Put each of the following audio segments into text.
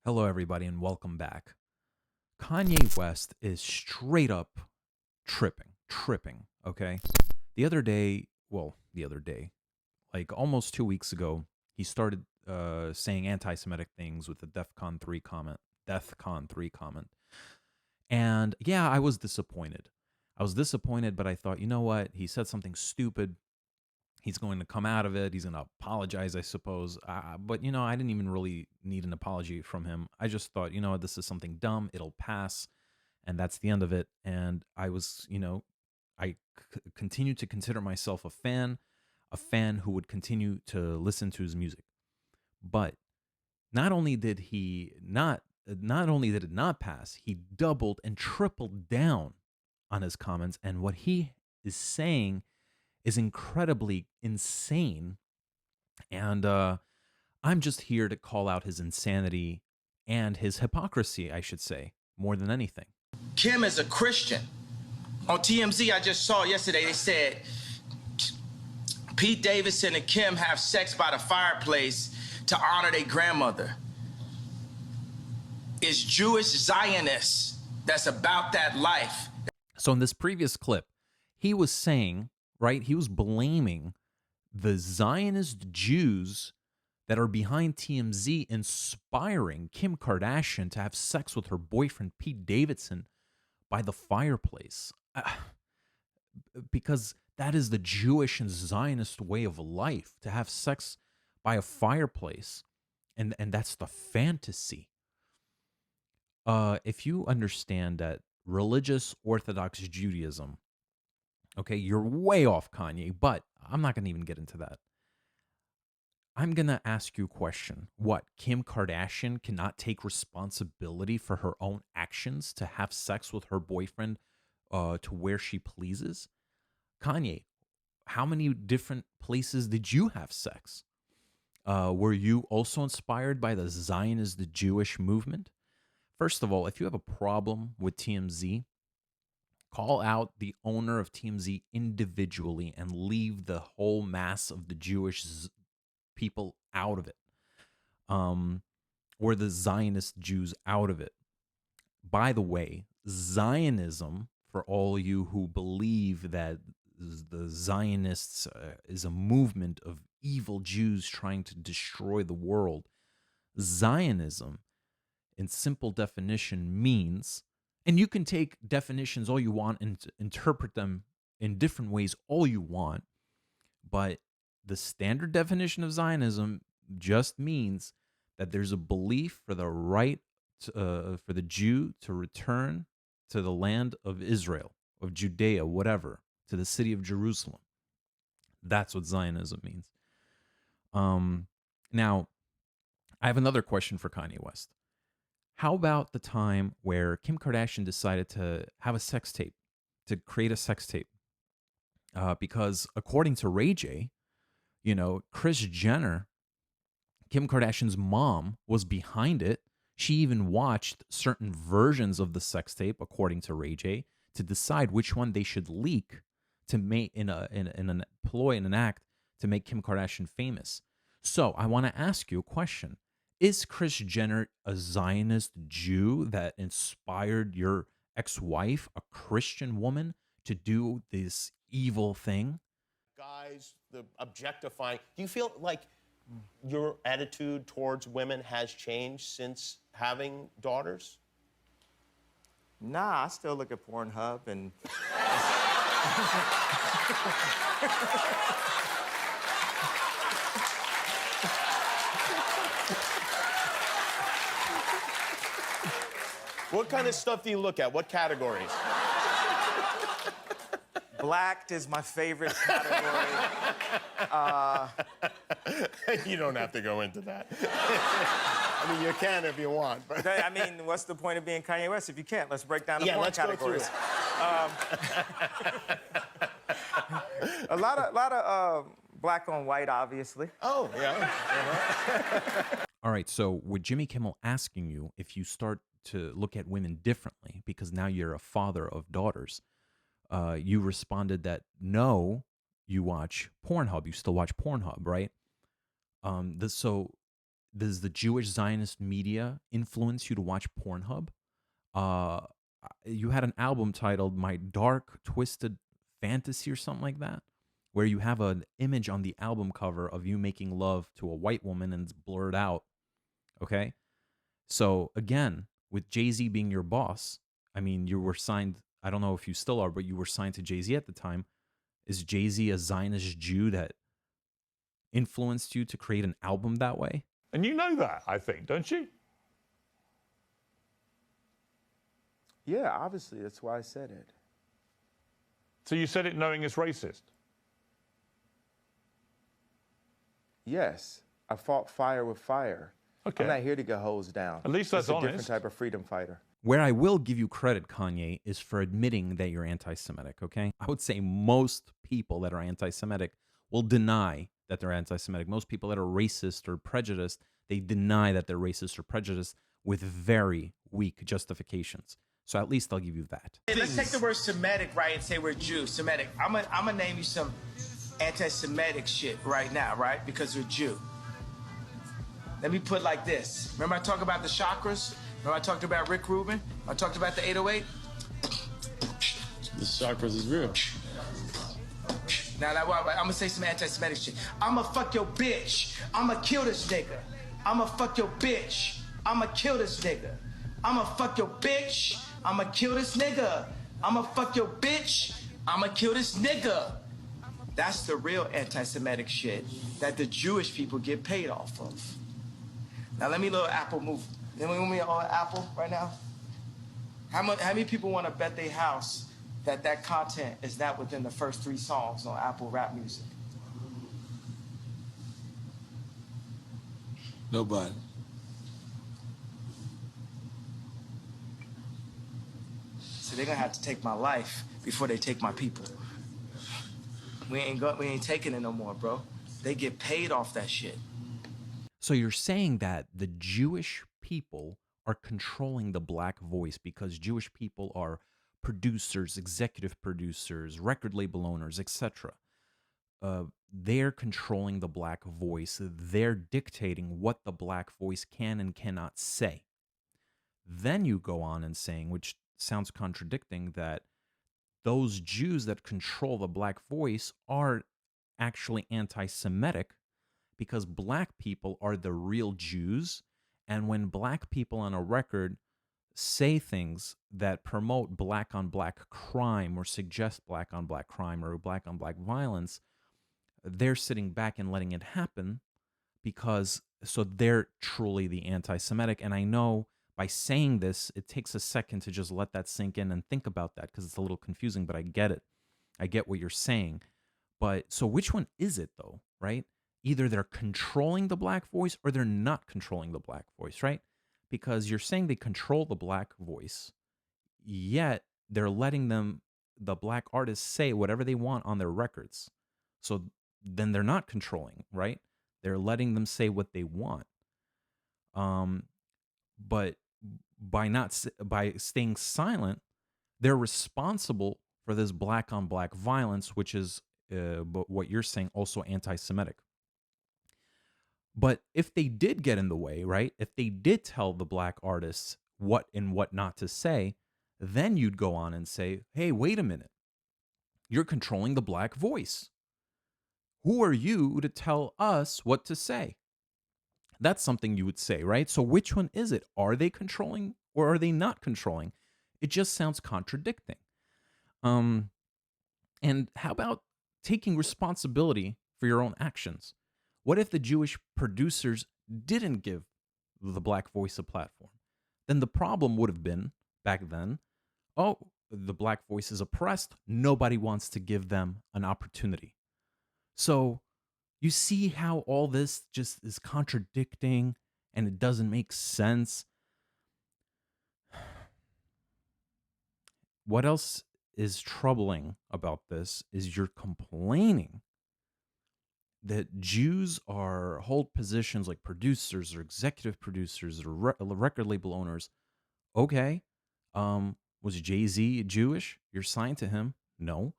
Hello, everybody, and welcome back. Kanye West is straight up tripping, okay? The other day, like almost 2 weeks ago, he started saying anti Semitic things with the DEFCON 3 comment. And yeah, I was disappointed. I was disappointed, but I thought, you know what? He said something stupid. He's going to come out of it. He's going to apologize, I suppose. But, I didn't even really need an apology from him. I just thought, this is something dumb. It'll pass. And that's the end of it. And I continue to consider myself a fan who would continue to listen to his music. But not only did it not pass, he doubled and tripled down on his comments. And what he is saying is incredibly insane. And I'm just here to call out his insanity and his hypocrisy, I should say, more than anything. Kim is a Christian. On TMZ, I just saw yesterday, they said Pete Davidson and Kim have sex by the fireplace to honor their grandmother. It's Jewish Zionists that's about that life. So in this previous clip, he was saying, right, he was blaming the Zionist Jews that are behind TMZ inspiring Kim Kardashian to have sex with her boyfriend Pete Davidson by the fireplace. Because that is the Jewish and Zionist way of life, to have sex by a fireplace. And that's the fantasy. If you understand that religious Orthodox Judaism, okay, you're way off, Kanye, but I'm not going to even get into that. I'm going to ask you a question. What, Kim Kardashian cannot take responsibility for her own actions to have sex with her boyfriend to where she pleases? Kanye, how many different places did you have sex? Were you also inspired by the Zionist, the Jewish movement? First of all, if you have a problem with TMZ, call out the owner of TMZ individually and leave the whole mass of the Jewish people out of it, or the Zionist Jews out of it. By the way, Zionism, for all you who believe that the Zionists is a movement of evil Jews trying to destroy the world, Zionism, in simple definition, means, and you can take definitions all you want and interpret them in different ways all you want, but the standard definition of Zionism just means that there's a belief for the right for the Jew to return to the land of Israel, of Judea, whatever, to the city of Jerusalem. That's what Zionism means. Now, I have another question for Kanye West. How about the time where Kim Kardashian decided to have a sex tape, to create a sex tape? Because according to Ray J, Kris Jenner, Kim Kardashian's mom, was behind it. She even watched certain versions of the sex tape, according to Ray J, to decide which one they should leak to make in an ploy, in an act to make Kim Kardashian famous. So I want to ask you a question. Is Kris Jenner a Zionist Jew that inspired your ex-wife, a Christian woman, to do this evil thing? Guys, the objectifying. Do you feel like your attitude towards women has changed since having daughters? Nah, I still look at Pornhub and. What kind of stuff do you look at? What categories? Blacked is my favorite category. You don't have to go into that. I mean, you can if you want. But I mean, what's the point of being Kanye West if you can't? Let's break down the yeah, porn let's categories. Go through it. A lot of black on white, obviously. Oh, yeah. All right, so with Jimmy Kimmel asking you if you start to look at women differently because now you're a father of daughters, you responded that no, you watch Pornhub. You still watch Pornhub, right? So does the Jewish Zionist media influence you to watch Pornhub? Uh, you had an album titled "My Dark Twisted Fantasy" or something like that, where you have an image on the album cover of you making love to a white woman and it's blurred out. Okay, so again, with Jay-Z being your boss, I mean, you were signed. I don't know if you still are, but you were signed to Jay-Z at the time. Is Jay-Z a Zionist Jew that influenced you to create an album that way? And you know that, I think, don't you? Yeah, obviously, that's why I said it. So you said it knowing it's racist? Yes, I fought fire with fire. Okay. I'm not here to get hosed down. At least that's It's a honest. different type of freedom fighter. Where I will give you credit, Kanye, is for admitting that you're anti-Semitic, okay? I would say most people that are anti-Semitic will deny that they're anti-Semitic. Most people that are racist or prejudiced, they deny that they're racist or prejudiced with very weak justifications. So at least I'll give you that. Hey, let's take the word Semitic, right, and say we're Jews. Semitic. I'm gonna name you some anti-Semitic shit right now, right? Because you're Jew. Let me put it like this. Remember I talked about the chakras? Remember I talked about Rick Rubin? I talked about the 808? The chakras is real. Now, I'm gonna say some anti-Semitic shit. I'ma fuck your bitch. I'ma kill this nigga. I'ma fuck your bitch. I'ma kill this nigga. I'ma fuck your bitch. I'ma kill this nigga. I'ma fuck your bitch. I'ma kill this nigga. That's the real anti-Semitic shit that the Jewish people get paid off of. Now let me little Apple move. Let me on Apple right now. How many people want to bet their house that content is not within the first 3 songs on Apple Rap Music? Nobody. So they're gonna have to take my life before they take my people. We ain't taking it no more, bro. They get paid off that shit. So you're saying that the Jewish people are controlling the black voice because Jewish people are producers, executive producers, record label owners, etc. They're controlling the black voice. They're dictating what the black voice can and cannot say. Then you go on and saying, which sounds contradicting, that those Jews that control the black voice are actually anti-Semitic because black people are the real Jews. And when black people on a record say things that promote black on black crime or suggest black on black crime or black on black violence, they're sitting back and letting it happen because so they're truly the anti-Semitic. And I know by saying this, it takes a second to just let that sink in and think about that because it's a little confusing, but I get it. I get what you're saying. But so which one is it though, right? Either they're controlling the black voice or they're not controlling the black voice, right? Because you're saying they control the black voice, yet they're letting the black artists, say whatever they want on their records. So then they're not controlling, right? They're letting them say what they want. But by staying silent, they're responsible for this black on black violence, which is what you're saying, also anti-Semitic. But if they did get in the way, right? If they did tell the black artists what and what not to say, then you'd go on and say, hey, wait a minute. You're controlling the black voice. Who are you to tell us what to say? That's something you would say, right? So which one is it? Are they controlling or are they not controlling? It just sounds contradicting. And how about taking responsibility for your own actions? What if the Jewish producers didn't give the black voice a platform? Then the problem would have been, back then, oh, the black voice is oppressed. Nobody wants to give them an opportunity. So you see how all this just is contradicting and it doesn't make sense. What else is troubling about this is you're complaining that Jews hold positions like producers or executive producers or record label owners. Okay, was Jay-Z Jewish? You're signed to him? No.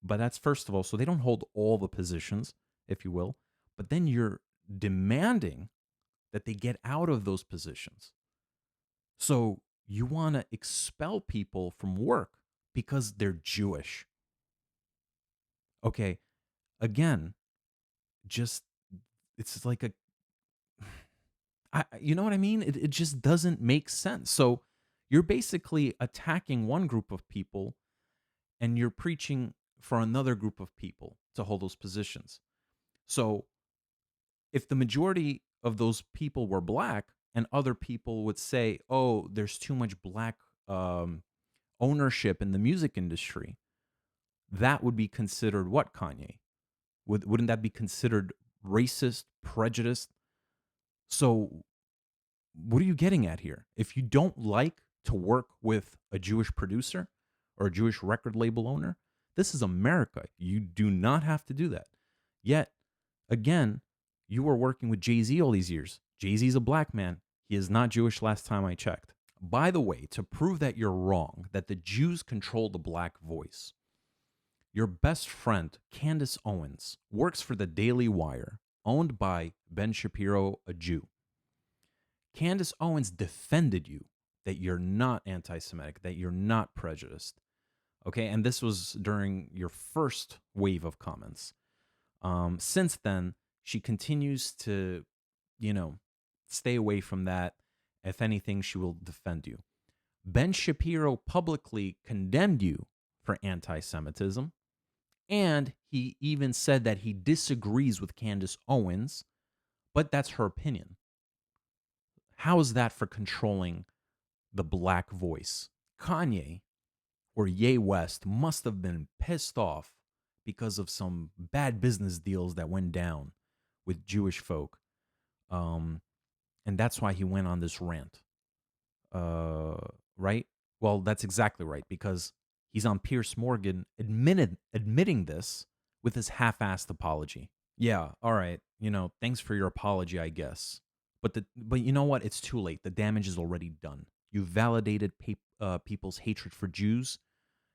But that's first of all, so they don't hold all the positions, if you will. But then you're demanding that they get out of those positions. So you want to expel people from work because they're Jewish. Okay, again, just it's like a you know what I mean? It just doesn't make sense. So you're basically attacking one group of people and you're preaching for another group of people to hold those positions. So if the majority of those people were black and other people would say, oh, there's too much black ownership in the music industry, that would be considered what, Kanye? Wouldn't that be considered racist, prejudiced? So what are you getting at here? If you don't like to work with a Jewish producer or a Jewish record label owner, this is America. You do not have to do that. Yet, again, you were working with Jay-Z all these years. Jay-Z's a black man. He is not Jewish last time I checked. By the way, to prove that you're wrong, that the Jews control the black voice, your best friend, Candace Owens, works for the Daily Wire, owned by Ben Shapiro, a Jew. Candace Owens defended you that you're not anti-Semitic, that you're not prejudiced. Okay, and this was during your first wave of comments. Since then, she continues to, stay away from that. If anything, she will defend you. Ben Shapiro publicly condemned you for anti-Semitism, and he even said that he disagrees with Candace Owens, but that's her opinion. How is that for controlling the black voice? Kanye or Ye West must have been pissed off because of some bad business deals that went down with Jewish folk. And that's why he went on this rant. Right? Well, that's exactly right, because he's on Piers Morgan admitting this with his half-assed apology. Yeah, all right. Thanks for your apology, I guess. But you know what? It's too late. The damage is already done. You validated people's hatred for Jews,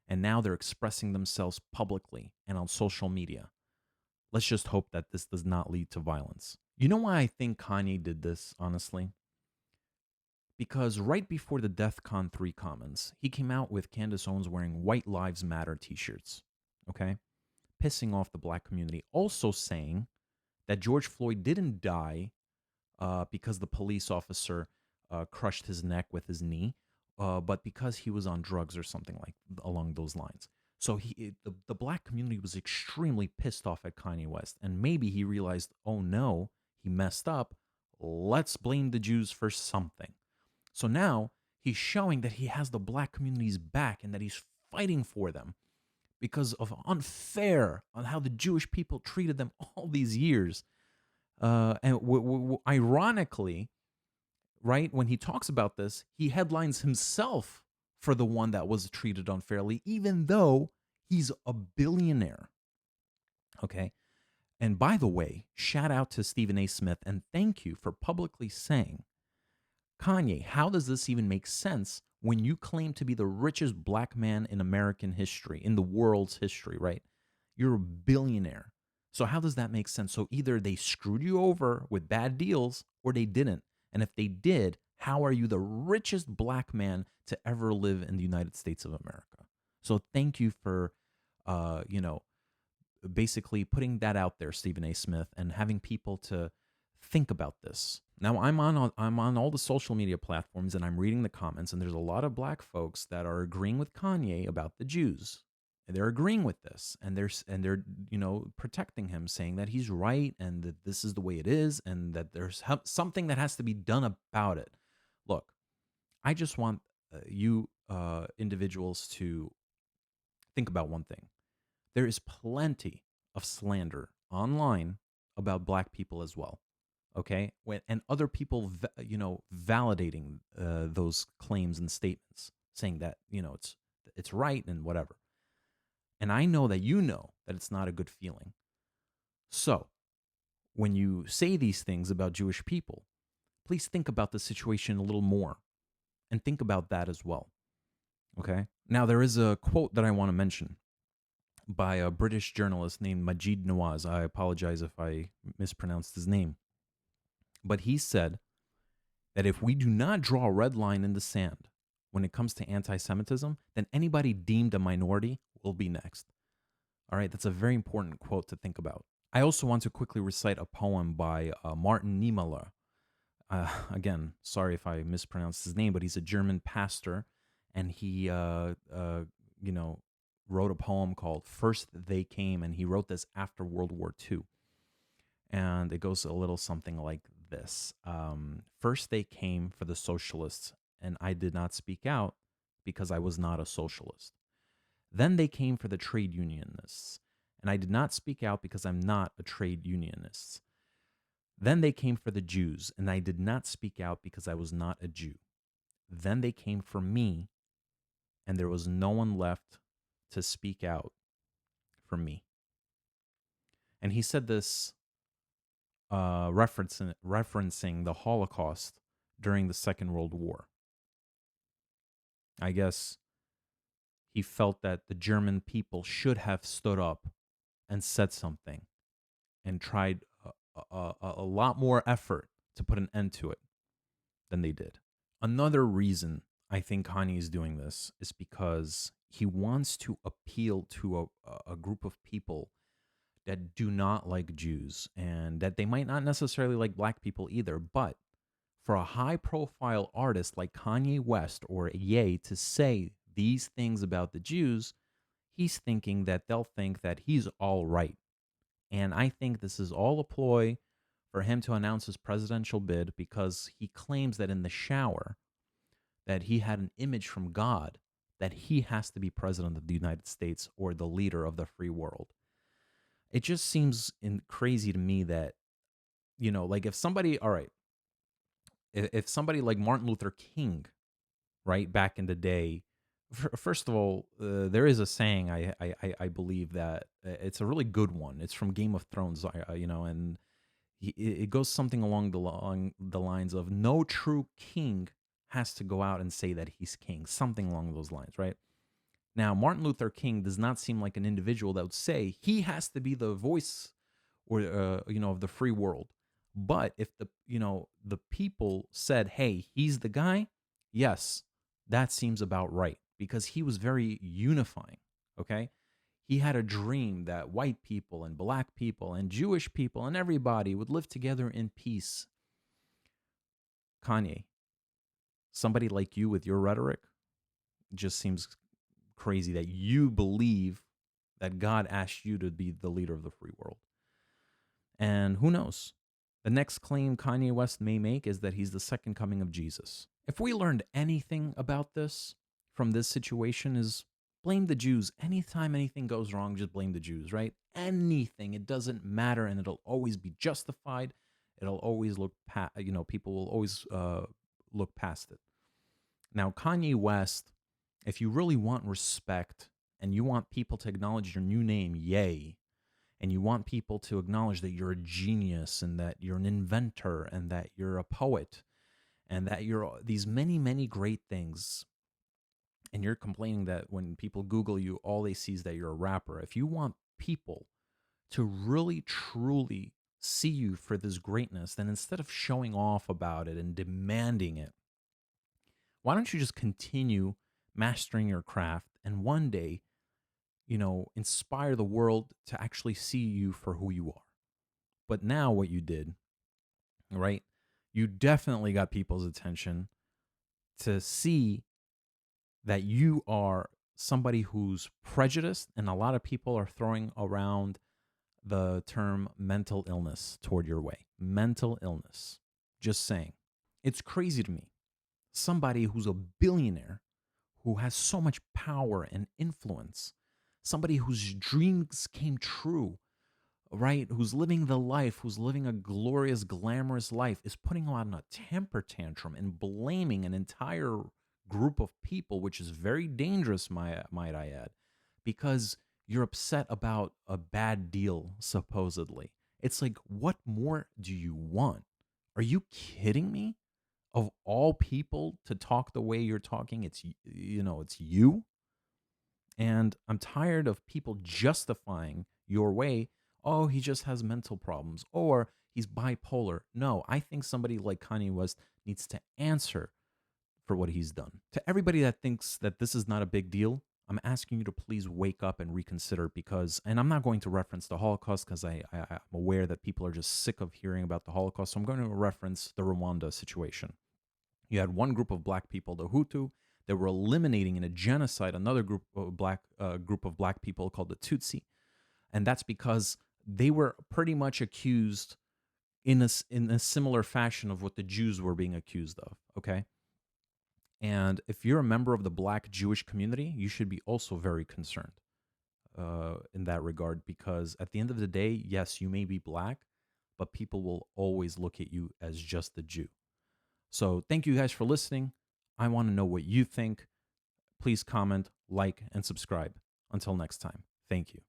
and now they're expressing themselves publicly and on social media. Let's just hope that this does not lead to violence. You know why I think Kanye did this, honestly? Because right before the DEFCON 3 comments, he came out with Candace Owens wearing White Lives Matter t-shirts, okay? Pissing off the black community. Also saying that George Floyd didn't die because the police officer crushed his neck with his knee, but because he was on drugs or something like along those lines. So the black community was extremely pissed off at Kanye West, and maybe he realized, oh no, he messed up. Let's blame the Jews for something. So now he's showing that he has the black community's back and that he's fighting for them because of unfair on how the Jewish people treated them all these years. And ironically, right, when he talks about this, he headlines himself for the one that was treated unfairly, even though he's a billionaire. Okay? And by the way, shout out to Stephen A. Smith, and thank you for publicly saying, Kanye, how does this even make sense when you claim to be the richest black man in American history, in the world's history, right? You're a billionaire. So how does that make sense? So either they screwed you over with bad deals or they didn't. And if they did, how are you the richest black man to ever live in the United States of America? So thank you for, basically putting that out there, Stephen A. Smith, and having people to think about this. Now, I'm on all the social media platforms, and I'm reading the comments, and there's a lot of black folks that are agreeing with Kanye about the Jews. And they're agreeing with this, and they're protecting him, saying that he's right and that this is the way it is, and that there's something that has to be done about it. Look, I just want you individuals to think about one thing. There is plenty of slander online about black people as well. Okay, and other people, validating those claims and statements, saying that it's right and whatever. And I know that that it's not a good feeling. So, when you say these things about Jewish people, please think about the situation a little more and think about that as well. Okay? Now, there is a quote that I want to mention by a British journalist named Majid Nawaz. I apologize if I mispronounced his name. But he said that if we do not draw a red line in the sand when it comes to anti-Semitism, then anybody deemed a minority will be next. All right, that's a very important quote to think about. I also want to quickly recite a poem by Martin Niemöller. Again, sorry if I mispronounced his name, but he's a German pastor, and he, wrote a poem called "First They Came," and he wrote this after World War II, and it goes a little something like this: First they came for the socialists, and I did not speak out because I was not a socialist. Then they came for the trade unionists, and I did not speak out because I'm not a trade unionist. Then they came for the Jews, and I did not speak out because I was not a Jew. Then they came for me, and there was no one left to speak out for me. And he said this referencing the Holocaust during the Second World War. I guess he felt that the German people should have stood up and said something and tried a lot more effort to put an end to it than they did. Another reason I think Kanye is doing this is because he wants to appeal to a group of people that do not like Jews and that they might not necessarily like black people either. But for a high profile artist like Kanye West or Ye to say these things about the Jews, he's thinking that they'll think that he's all right. And I think this is all a ploy for him to announce his presidential bid because he claims that in the shower that he had an image from God that he has to be president of the United States or the leader of the free world. It just seems crazy to me that, like if somebody, all right, if somebody like Martin Luther King, right, back in the day, first of all, there is a saying I believe that it's a really good one. It's from Game of Thrones, and it goes something along the lines of no true king has to go out and say that he's king, something along those lines, right? Now, Martin Luther King does not seem like an individual that would say he has to be the voice or of the free world. But if the people said, "Hey, he's the guy," yes, that seems about right because he was very unifying, okay? He had a dream that white people and black people and Jewish people and everybody would live together in peace. Kanye, somebody like you with your rhetoric just seems crazy that you believe that God asked you to be the leader of the free world. And who knows? The next claim Kanye West may make is that he's the second coming of Jesus. If we learned anything about this from this situation is blame the Jews. Anytime anything goes wrong, just blame the Jews, right? Anything. It doesn't matter and it'll always be justified. It'll always look people will always look past it. Now, Kanye West, if you really want respect and you want people to acknowledge your new name, Ye, and you want people to acknowledge that you're a genius and that you're an inventor and that you're a poet and that you're these many, many great things, and you're complaining that when people Google you, all they see is that you're a rapper. If you want people to really, truly see you for this greatness, then instead of showing off about it and demanding it, why don't you just continue mastering your craft and one day, inspire the world to actually see you for who you are? But now what you did, right? You definitely got people's attention to see that you are somebody who's prejudiced, and a lot of people are throwing around the term mental illness toward your way. Mental illness. Just saying. It's crazy to me. Somebody who's a billionaire, who has so much power and influence, somebody whose dreams came true, right? Who's living the life, who's living a glorious, glamorous life, is putting on a temper tantrum and blaming an entire group of people, which is very dangerous, might I add, because you're upset about a bad deal, supposedly. It's like, what more do you want? Are you kidding me? Of all people to talk the way you're talking, it's you. And I'm tired of people justifying your way. Oh, he just has mental problems, or he's bipolar. No, I think somebody like Kanye West needs to answer for what he's done. To everybody that thinks that this is not a big deal, I'm asking you to please wake up and reconsider, because, and I'm not going to reference the Holocaust because I'm aware that people are just sick of hearing about the Holocaust. So I'm going to reference the Rwanda situation. You had one group of black people, the Hutu, that were eliminating in a genocide another group of black people called the Tutsi, and that's because they were pretty much accused in a similar fashion of what the Jews were being accused of. Okay. And if you're a member of the black Jewish community, you should be also very concerned in that regard, because at the end of the day, yes, you may be black, but people will always look at you as just a Jew. So thank you guys for listening. I want to know what you think. Please comment, like, and subscribe. Until next time, thank you.